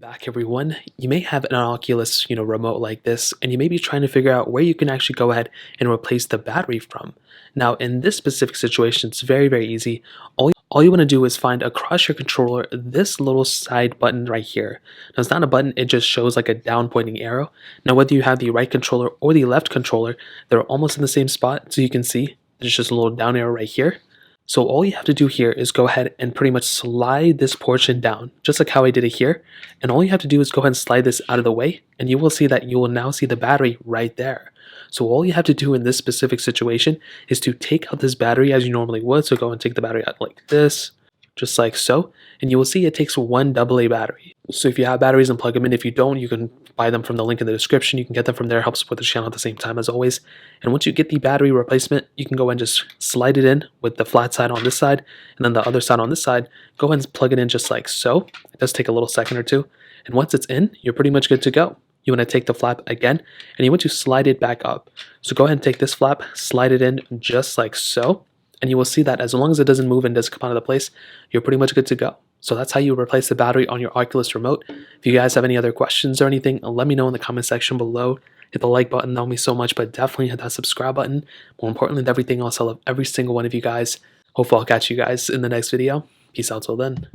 Back everyone. You may have an Oculus, remote like this, and you may be trying to figure out where you can actually go ahead and replace the battery from. Now, in this specific situation, it's very, very easy. All you want to do is find across your controller this little side button right here. Now, it's not a button, it just shows like a down pointing arrow. Now, whether you have the right controller or the left controller, they're almost in the same spot, so you can see there's just a little down arrow right here. So all you have to do here is go ahead and pretty much slide this portion down, just like how I did it here. And all you have to do is go ahead and slide this out of the way, and you will see that you will now see the battery right there. So all you have to do in this specific situation is to take out this battery as you normally would. So go and take the battery out like this, just like so. And you will see it takes one AA battery. So if you have batteries and plug them in, if you don't, you can buy them from the link in the description. You can get them from there, help support the channel at the same time as always. And once you get the battery replacement, you can go and just slide it in with the flat side on this side, and then the other side on this side. Go ahead and plug it in just like so. It does take a little second or two. And once it's in, you're pretty much good to go. You want to take the flap again, and you want to slide it back up. So go ahead and take this flap, slide it in just like so. And you will see that as long as it doesn't move and doesn't come out of the place, you're pretty much good to go. So that's how you replace the battery on your Oculus remote. If you guys have any other questions or anything, let me know in the comment section below. Hit the like button, that would mean so much, but definitely hit that subscribe button. More importantly than everything else, I love every single one of you guys. Hopefully I'll catch you guys in the next video. Peace out till then.